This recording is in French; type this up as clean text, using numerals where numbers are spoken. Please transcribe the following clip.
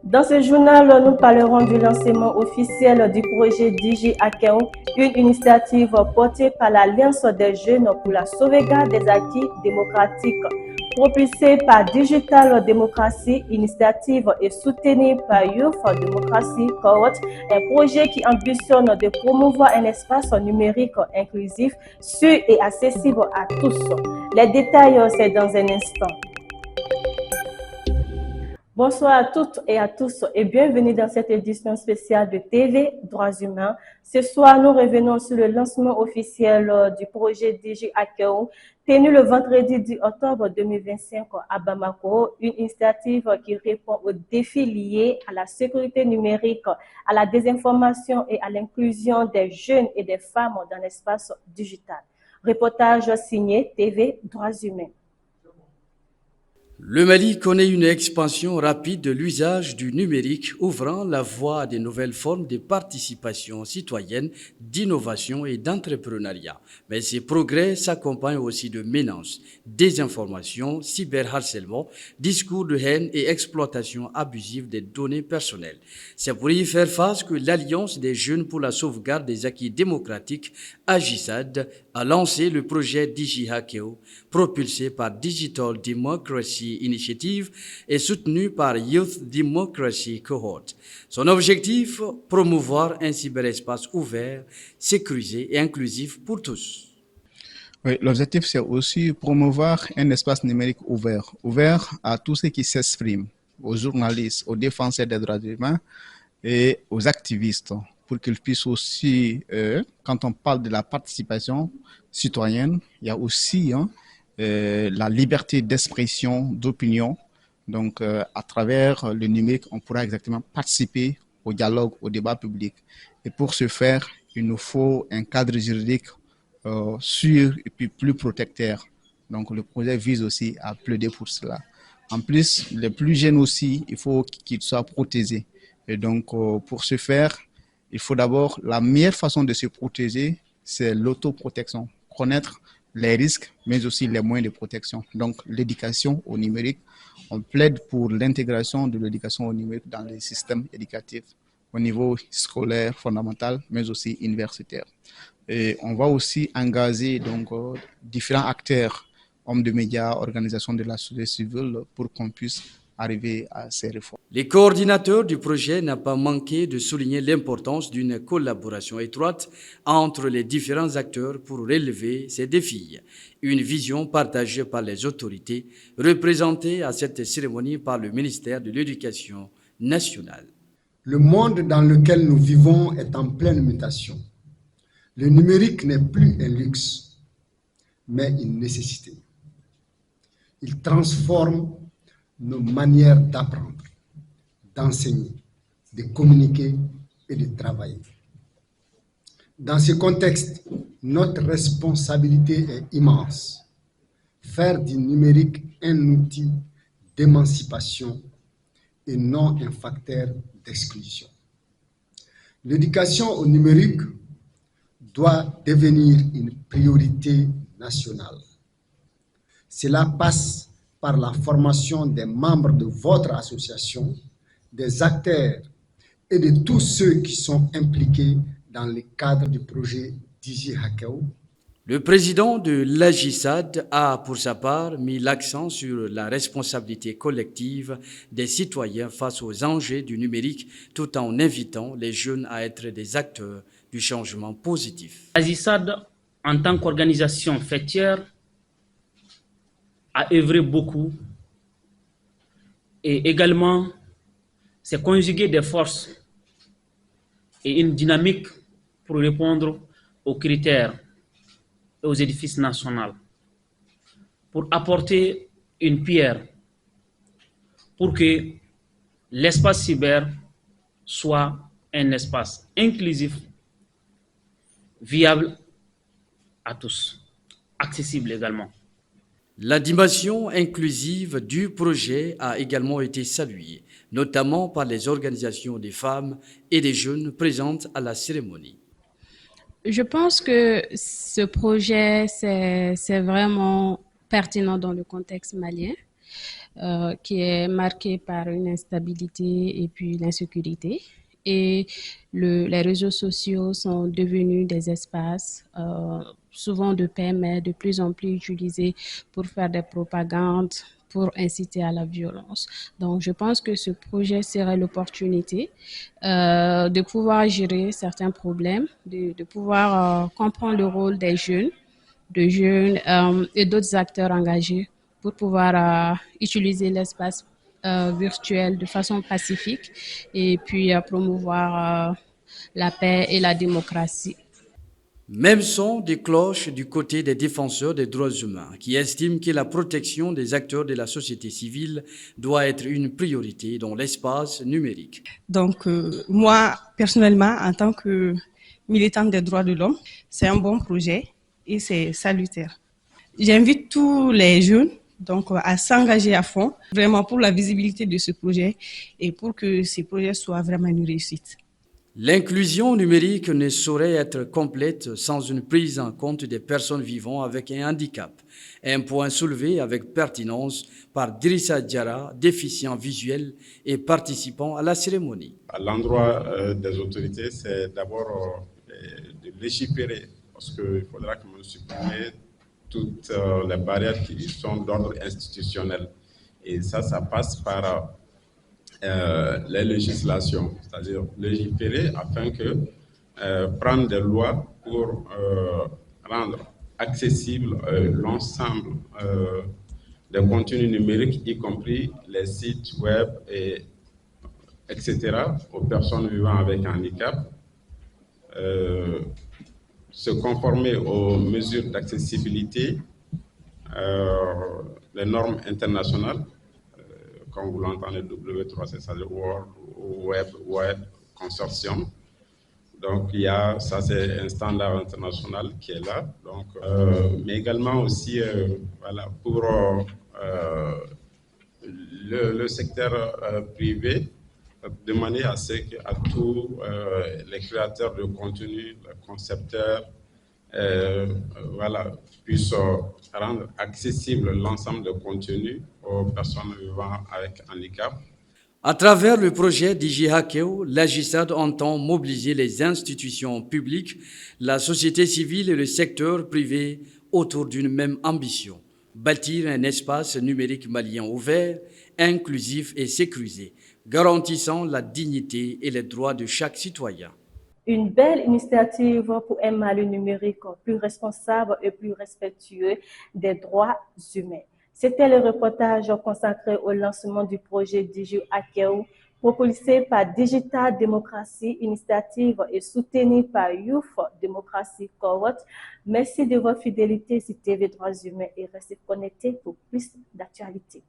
Dans ce journal, nous parlerons du lancement officiel du projet Digi Akeo, une initiative portée par l'Alliance des jeunes pour la sauvegarde des acquis démocratiques. Propulsée par Digital Democracy Initiative et soutenue par Youth Democracy Cohort, un projet qui ambitionne de promouvoir un espace numérique inclusif, sûr et accessible à tous. Les détails, c'est dans un instant. Bonsoir à toutes et à tous et bienvenue dans cette édition spéciale de TV Droits Humains. Ce soir, nous revenons sur le lancement officiel du projet Digi Akeo, tenu le vendredi 10 octobre 2025 à Bamako, une initiative qui répond aux défis liés à la sécurité numérique, à la désinformation et à l'inclusion des jeunes et des femmes dans l'espace digital. Reportage signé TV Droits Humains. Le Mali connaît une expansion rapide de l'usage du numérique, ouvrant la voie à de nouvelles formes de participation citoyenne, d'innovation et d'entrepreneuriat. Mais ces progrès s'accompagnent aussi de menaces, désinformation, cyberharcèlement, discours de haine et exploitation abusive des données personnelles. C'est pour y faire face que l'Alliance des jeunes pour la sauvegarde des acquis démocratiques, AGISAD, a lancé le projet Digi Akeo, propulsé par Digital Democracy Initiative et soutenu par Youth Democracy Cohort. Son objectif, promouvoir un cyberespace ouvert, sécurisé et inclusif pour tous. Oui, l'objectif, c'est aussi promouvoir un espace numérique ouvert à tous ceux qui s'expriment, aux journalistes, aux défenseurs des droits humains et aux activistes, pour qu'ils puissent aussi, quand on parle de la participation citoyenne, il y a aussi la liberté d'expression, d'opinion. Donc, à travers le numérique, on pourra exactement participer au dialogue, au débat public. Et pour ce faire, il nous faut un cadre juridique sûr et puis plus protecteur. Donc, le projet vise aussi à plaider pour cela. En plus, les plus jeunes aussi, il faut qu'ils soient protégés. Et donc, pour ce faire, il faut d'abord, la meilleure façon de se protéger, c'est l'autoprotection. Connaître les risques, mais aussi les moyens de protection. Donc, l'éducation au numérique, on plaide pour l'intégration de l'éducation au numérique dans les systèmes éducatifs au niveau scolaire, fondamental, mais aussi universitaire. Et on va aussi engager donc, différents acteurs, hommes de médias, organisations de la société civile, pour qu'on puisse arriver à ces réformes. Les coordinateurs du projet n'ont pas manqué de souligner l'importance d'une collaboration étroite entre les différents acteurs pour relever ces défis. Une vision partagée par les autorités, représentée à cette cérémonie par le ministère de l'Éducation nationale. Le monde dans lequel nous vivons est en pleine mutation. Le numérique n'est plus un luxe, mais une nécessité. Il transforme nos manières d'apprendre, d'enseigner, de communiquer et de travailler. Dans ce contexte, notre responsabilité est immense. Faire du numérique un outil d'émancipation et non un facteur d'exclusion. L'éducation au numérique doit devenir une priorité nationale. Cela passe par la formation des membres de votre association, des acteurs et de tous ceux qui sont impliqués dans le cadre du projet Digi Akeo. Le président de l'AGISAD a, pour sa part, mis l'accent sur la responsabilité collective des citoyens face aux enjeux du numérique, tout en invitant les jeunes à être des acteurs du changement positif. L'AGISAD, en tant qu'organisation fêtière, a œuvré beaucoup et également s'est conjugué des forces et une dynamique pour répondre aux critères et aux édifices nationaux, pour apporter une pierre pour que l'espace cyber soit un espace inclusif, viable à tous, accessible également. La dimension inclusive du projet a également été saluée, notamment par les organisations des femmes et des jeunes présentes à la cérémonie. Je pense que ce projet, c'est vraiment pertinent dans le contexte malien qui est marqué par une instabilité et puis l'insécurité. Et les réseaux sociaux sont devenus des espaces souvent de paix, mais de plus en plus utilisés pour faire des propagandes, pour inciter à la violence. Donc, je pense que ce projet serait l'opportunité de pouvoir gérer certains problèmes, de pouvoir comprendre le rôle des jeunes, et d'autres acteurs engagés pour pouvoir utiliser l'espace virtuel de façon pacifique et puis promouvoir la paix et la démocratie. Même son des cloches du côté des défenseurs des droits humains, qui estiment que la protection des acteurs de la société civile doit être une priorité dans l'espace numérique. Donc, moi, personnellement, en tant que militante des droits de l'homme, c'est un bon projet et c'est salutaire. J'invite tous les jeunes donc, à s'engager à fond, vraiment pour la visibilité de ce projet et pour que ce projet soit vraiment une réussite. L'inclusion numérique ne saurait être complète sans une prise en compte des personnes vivant avec un handicap. Un point soulevé avec pertinence par Drissa Diarra, déficient visuel et participant à la cérémonie. À l'endroit des autorités, c'est d'abord de légiférer, parce qu'il faudra que nous supprimions toutes les barrières qui sont d'ordre institutionnel. Et ça passe par les législations, c'est-à-dire légiférer afin que prendre des lois pour rendre accessible l'ensemble des contenus numériques, y compris les sites web, etc., aux personnes vivant avec un handicap, se conformer aux mesures d'accessibilité, les normes internationales, comme vous l'entendez, W3C, c'est-à-dire World Web Wide Consortium. Donc, ça c'est un standard international qui est là. Donc, mais également aussi, pour le secteur privé, de manière à ce qu'à tous les créateurs de contenu, les concepteurs, puissent rendre accessible l'ensemble de contenu aux personnes vivant avec handicap. À travers le projet DigiHackeo, l'Agissad entend mobiliser les institutions publiques, la société civile et le secteur privé autour d'une même ambition: bâtir un espace numérique malien ouvert, inclusif et sécurisé, garantissant la dignité et les droits de chaque citoyen. Une belle initiative pour un Mali numérique plus responsable et plus respectueux des droits humains. C'était le reportage consacré au lancement du projet DigiHackeo, propulsé par Digital Democracy Initiative et soutenu par Youth Democracy Cohort. Merci de votre fidélité sur TV Droits Humains et restez connectés pour plus d'actualités.